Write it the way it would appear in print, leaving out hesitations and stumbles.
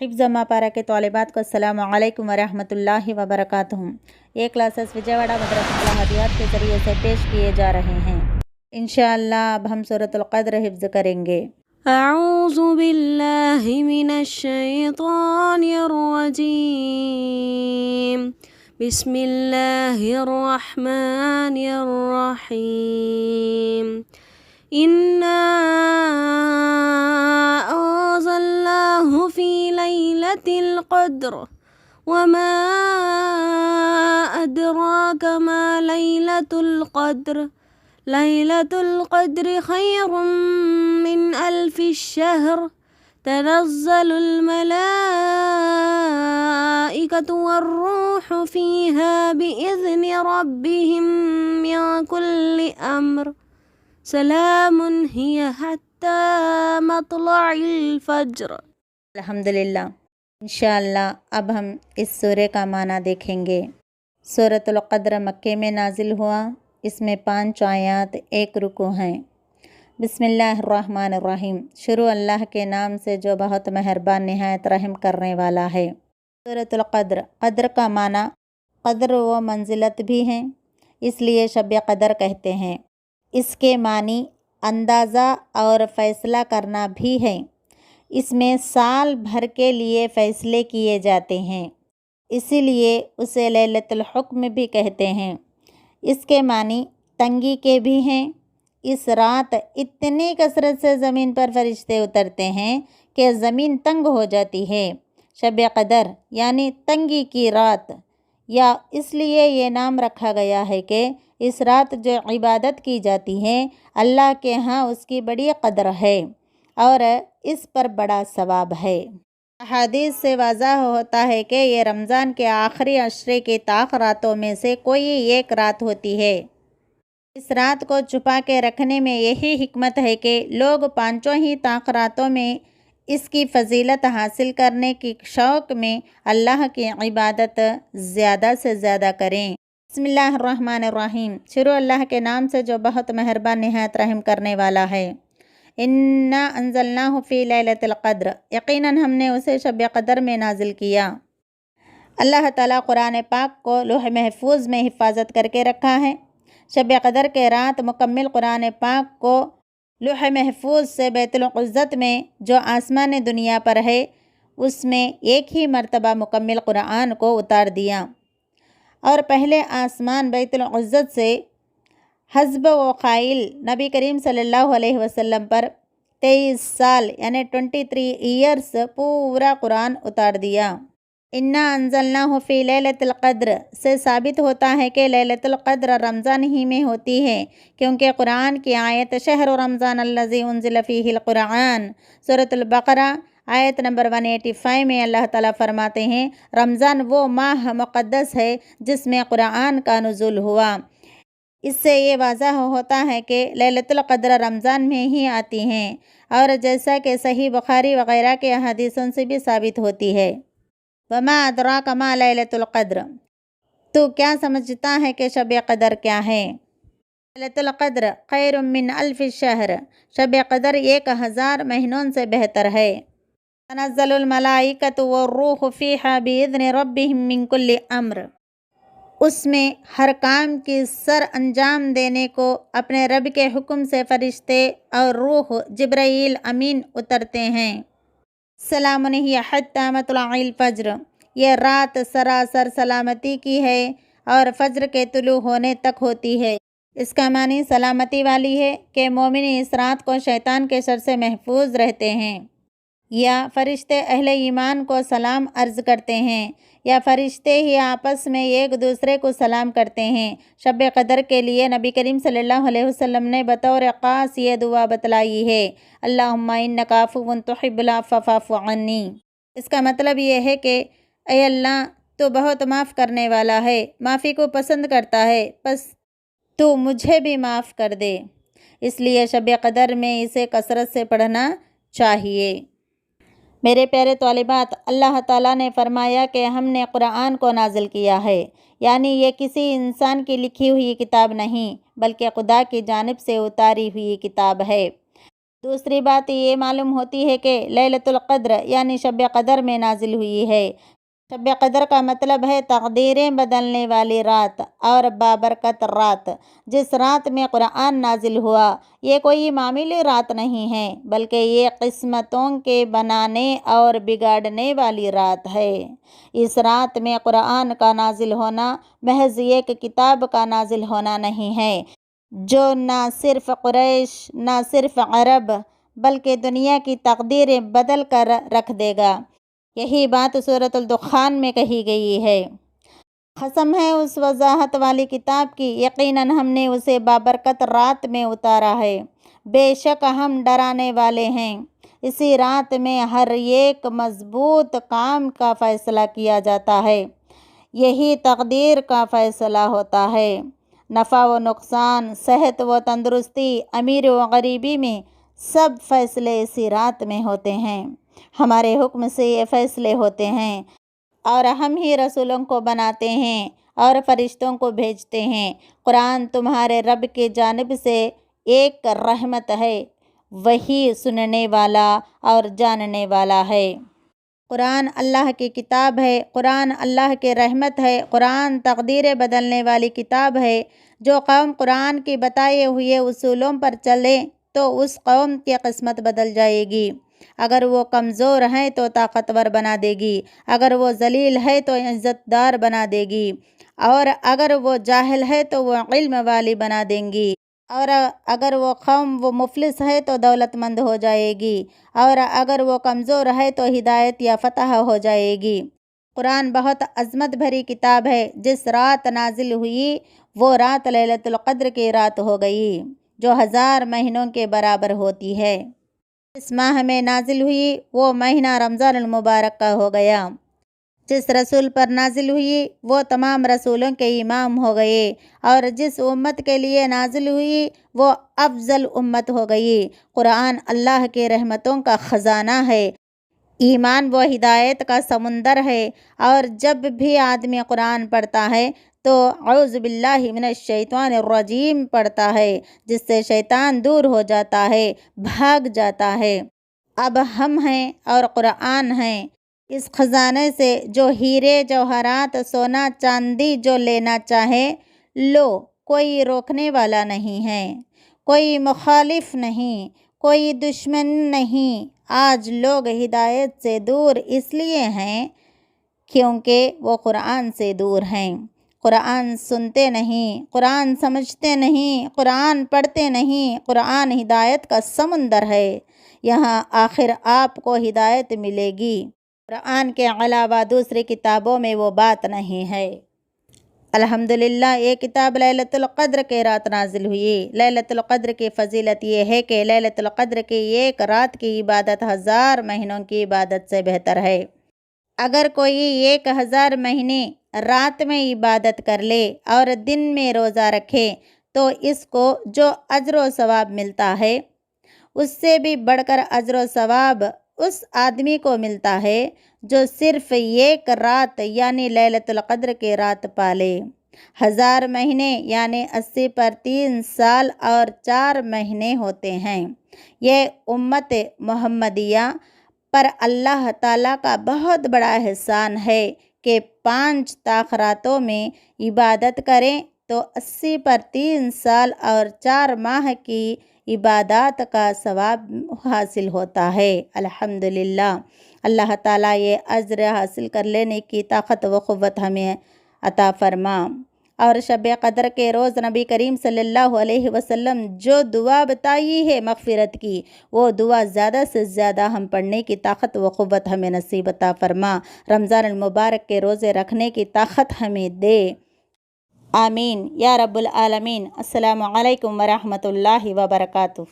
हिफ्ज़ मापारा के तौलिबात को अस्सलामु अलैकुम वरहमतुल्लाहि वबरकातुहू। ये क्लासेस विजयवाड़ा मदरसा हदियात के ज़रिए से पेश किए जा रहे हैं। इंशाअल्लाह अब हम सूरतुल क़द्र हिफ्ज़ करेंगे। अऊज़ु बिल्लाहि मिनश शैतानिर रजीम। बिस्मिल्लाहिर रहमानिर रहीम। इन्ना अंज़लनाहु फ़ी लैलतिल क़द्र वमा अदराक मा लैलतुल क़द्र। लैलतुल क़द्र खैरुम मिन अल्फ़ि शहर। तनज़्ज़लुल मलाइकतु वर्रूहु फ़ीहा बिइज़्नि रब्बिहिम मिन कुल्लि अम्र। सलामुन हिय हत्ता मत्लइल फ़ज्र। अल्हम्दुलिल्लाह। इंशाअल्लाह अब हम इस सूरे का माना देखेंगे। सूरतुल क़द्र मक्के में नाजिल हुआ। इसमें 5 आयात 1 रुकू हैं। बिस्मिल्लाहिर्रहमानिर्रहीम। शुरू अल्लाह के नाम से जो बहुत मेहरबान निहायत रहम करने वाला है। सूरतुल क़द्र, क़द्र का माना क़द्र व मंजिलत भी हैं, इसलिए शब क़द्र कहते हैं। इसके मानी अंदाज़ा और फ़ैसला करना भी है। इसमें साल भर के लिए फ़ैसले किए जाते हैं, इसीलिए उसे लैलतुल हुक्म भी कहते हैं। इसके मानी तंगी के भी हैं। इस रात इतनी कसरत से ज़मीन पर फरिश्ते उतरते हैं कि ज़मीन तंग हो जाती है। शब क़द्र यानी तंगी की रात, या इसलिए ये नाम रखा गया है कि इस रात जो इबादत की जाती है अल्लाह के यहाँ उसकी बड़ी कदर है और इस पर बड़ा सवाब है। अहादीस से वाज़ह होता है कि ये रमज़ान के आखिरी अशरे की ताक़ रातों में से कोई एक रात होती है। इस रात को छुपा के रखने में यही हिकमत है कि लोग 5 ही ताक़ रातों में इसकी फ़जीलत हासिल करने की शौक़ में अल्लाह की इबादत ज़्यादा से ज़्यादा करें। बिस्मिल्लाहिर्रहमानिर्रहीम। शुरू अल्लाह के नाम से जो बहुत मेहरबान निहायत रहम करने वाला है। इन्ना अंज़लनाहु फ़ी लैलतिल क़द्र, यकीनन हमने उसे शब क़द्र में नाजिल किया। अल्लाह ताला कुरान पाक को लौह महफूज में हिफाजत करके रखा है। शब क़द्र के रात मुकम्मिल कुरान पाक को लौह महफूज से बैतुल इज़्ज़त में जो आसमान दुनिया पर है उसमें एक ही मर्तबा मुकम्मिल कुरान को उतार दिया, और पहले आसमान बैतुल इज़्ज़त से हज़्ब व क़ाइल नबी करीम सल्लल्लाहु अलैहि वसल्लम पर 23 साल यानी 23 ईयर्स पूरा कुरान उतार दिया। इन्ना अंज़लनाहु फ़ी लैलतिल क़द्र से साबित होता है कि लैलतुल क़द्र रमज़ान ही में होती है, क्योंकि कुरान की आयत शहरु रमज़ान अल्लज़ी उन्ज़िल फ़ीहिल कुरान सूरतुल बक़रा आयत नंबर 185 में अल्लाह ताला फरमाते हैं, रमज़ान वो माह मुक़द्दस है जिसमें कुरान का नुज़ूल हुआ। इससे ये वाज़ह होता है कि लैलतुल क़द्र रमज़ान में ही आती हैं, और जैसा कि सही बुखारी वग़ैरह के हदीसों से भी साबित होती है। वमा अदराक मा लैलतुल क़द्र, तो क्या समझता है कि शब क़द्र क्या है। लैलतुल क़द्र खैरुम मिन अल्फ़ि शहर, शब क़द्र 1000 महीनों से बेहतर है। तनज़्ज़लुल मलाइकतु वर्रूहु फ़ीहा बिइज़्नि रब्बिहिम मिन कुल्लि अम्र, उसमें हर काम की सर अंजाम देने को अपने रब के हुक्म से फरिश्ते और रूह जिब्राईल अमीन उतरते हैं। सलामुन हिय हत्ता मत्लइल फ़ज्र, यह रात सरासर सलामती की है और फ़ज्र के तुलू होने तक होती है। इसका मानी सलामती वाली है कि मोमिन इस रात को शैतान के शर से महफूज रहते हैं, या फरिश्ते अहले ईमान को सलाम अर्ज़ करते हैं, या फरिश्ते ही आपस में एक दूसरे को सलाम करते हैं। शब क़द्र के लिए नबी करीम सल्लल्लाहु अलैहि वसल्लम ने बतौर ख़ास ये दुआ बतलाई है, अल्लाहुम्मा इन्नका अफ़ुव्वुन तुहिब्बुल अफ़्व फ़अफ़ु अन्नी। इसका मतलब ये है कि ऐ अल्लाह, तो बहुत माफ़ करने वाला है, माफ़ी को पसंद करता है, बस तो मुझे भी माफ़ कर दे। इसलिए शब क़द्र में इसे कसरत से पढ़ना चाहिए। मेरे प्यारे तौलिबात, अल्लाह ताला ने फरमाया कि हमने कुरान को नाजिल किया है, यानी ये किसी इंसान की लिखी हुई किताब नहीं बल्कि खुदा की जानिब से उतारी हुई किताब है। دوسری بات یہ معلوم ہوتی ہے کہ لیلۃ القدر یعنی شب قدر میں نازل ہوئی ہے۔ شب قدر کا مطلب ہے تقدیریں بدلنے والی رات اور بابرکت رات۔ جس رات میں قرآن نازل ہوا یہ کوئی معمولی رات نہیں ہے، بلکہ یہ قسمتوں کے بنانے اور بگاڑنے والی رات ہے۔ اس رات میں قرآن کا نازل ہونا محض ایک کتاب کا نازل ہونا نہیں ہے جو نہ صرف قریش، نہ صرف عرب، بلکہ دنیا کی تقدیریں بدل کر رکھ دے گا۔ یہی بات سورۃ الدخان میں کہی گئی ہے۔ قسم ہے اس وضاحت والی کتاب کی، یقیناً ہم نے اسے بابرکت رات میں اتارا ہے۔ بے شک ہم ڈرانے والے ہیں۔ اسی رات میں ہر ایک مضبوط کام کا فیصلہ کیا جاتا ہے۔ یہی تقدیر کا فیصلہ ہوتا ہے۔ نفع و نقصان، صحت و تندرستی، امیر و غریبی میں سب فیصلے اسی رات میں ہوتے ہیں۔ ہمارے حکم سے یہ فیصلے ہوتے ہیں اور ہم ہی رسولوں کو بناتے ہیں اور فرشتوں کو بھیجتے ہیں۔ قرآن تمہارے رب کی جانب سے ایک رحمت ہے، وہی سننے والا اور جاننے والا ہے۔ قرآن اللہ کی کتاب ہے، قرآن اللہ کی رحمت ہے، قرآن تقدیریں بدلنے والی کتاب ہے۔ جو قوم قرآن کی بتائے ہوئے اصولوں پر چلے تو اس قوم کی قسمت بدل جائے گی۔ اگر وہ کمزور ہے تو طاقتور بنا دے گی، اگر وہ ذلیل ہے تو عزت دار بنا دے گی، اور اگر وہ جاہل ہے تو وہ علم والی بنا دیں گی، اور اگر وہ قوم وہ مفلس ہے تو دولت مند ہو جائے گی، اور اگر وہ کمزور ہے تو ہدایت یا فتح ہو جائے گی۔ قرآن بہت عظمت بھری کتاب ہے۔ جس رات نازل ہوئی وہ رات لیلۃ القدر کی رات ہو گئی، جو 1000 مہینوں کے برابر ہوتی ہے۔ جس ماہ میں نازل ہوئی وہ مہینہ رمضان المبارک کا ہو گیا۔ جس رسول پر نازل ہوئی وہ تمام رسولوں کے امام ہو گئے، اور جس امت کے لیے نازل ہوئی وہ افضل امت ہو گئی۔ قرآن اللہ کی رحمتوں کا خزانہ ہے، ایمان و ہدایت کا سمندر ہے، اور جب بھی آدمی قرآن پڑھتا ہے تو اعوذ باللہ من الشیطان الرجیم پڑھتا ہے، جس سے شیطان دور ہو جاتا ہے، بھاگ جاتا ہے۔ اب ہم ہیں اور قرآن ہیں، اس خزانے سے جو ہیرے جوہرات، سونا چاندی جو لینا چاہے لو، کوئی روکنے والا نہیں ہے، کوئی مخالف نہیں، کوئی دشمن نہیں۔ آج لوگ ہدایت سے دور اس لیے ہیں کیونکہ وہ قرآن سے دور ہیں۔ قرآن سنتے نہیں، قرآن سمجھتے نہیں، قرآن پڑھتے نہیں۔ قرآن ہدایت کا سمندر ہے، یہاں آخر آپ کو ہدایت ملے گی۔ قرآن کے علاوہ دوسری کتابوں میں وہ بات نہیں ہے۔ الحمدللہ یہ کتاب لیلۃ القدر کے رات نازل ہوئی۔ لیلۃ القدر کی فضیلت یہ ہے کہ لیلۃ القدر کی ایک رات کی عبادت 1000 مہینوں کی عبادت سے بہتر ہے۔ اگر کوئی 1000 مہینے رات میں عبادت کر لے اور دن میں روزہ رکھے تو اس کو جو اجر و ثواب ملتا ہے اس سے بھی بڑھ کر اجر و ثواب اس آدمی کو ملتا ہے جو صرف ایک رات یعنی لیلۃ القدر کی رات پالے۔ 1000 مہینے یعنی 80 پر 3 سال اور 4 مہینے ہوتے ہیں۔ یہ امت محمدیہ پر اللہ تعالیٰ کا بہت بڑا احسان ہے کہ 5 تاخراتوں میں عبادت کریں تو 80 پر 3 سال اور 4 ماہ کی عبادات کا ثواب حاصل ہوتا ہے۔ الحمدللہ، اللہ تعالیٰ یہ اجر حاصل کر لینے کی طاقت و قوت ہمیں عطا فرما۔ اور شب قدر کے روز نبی کریم صلی اللہ علیہ وسلم جو دعا بتائی ہے مغفرت کی، وہ دعا زیادہ سے زیادہ ہم پڑھنے کی طاقت و قوت ہمیں نصیب عطا فرما۔ رمضان المبارک کے روزے رکھنے کی طاقت ہمیں دے، آمین یا رب العالمین۔ السلام علیکم ورحمۃ اللہ وبرکاتہ۔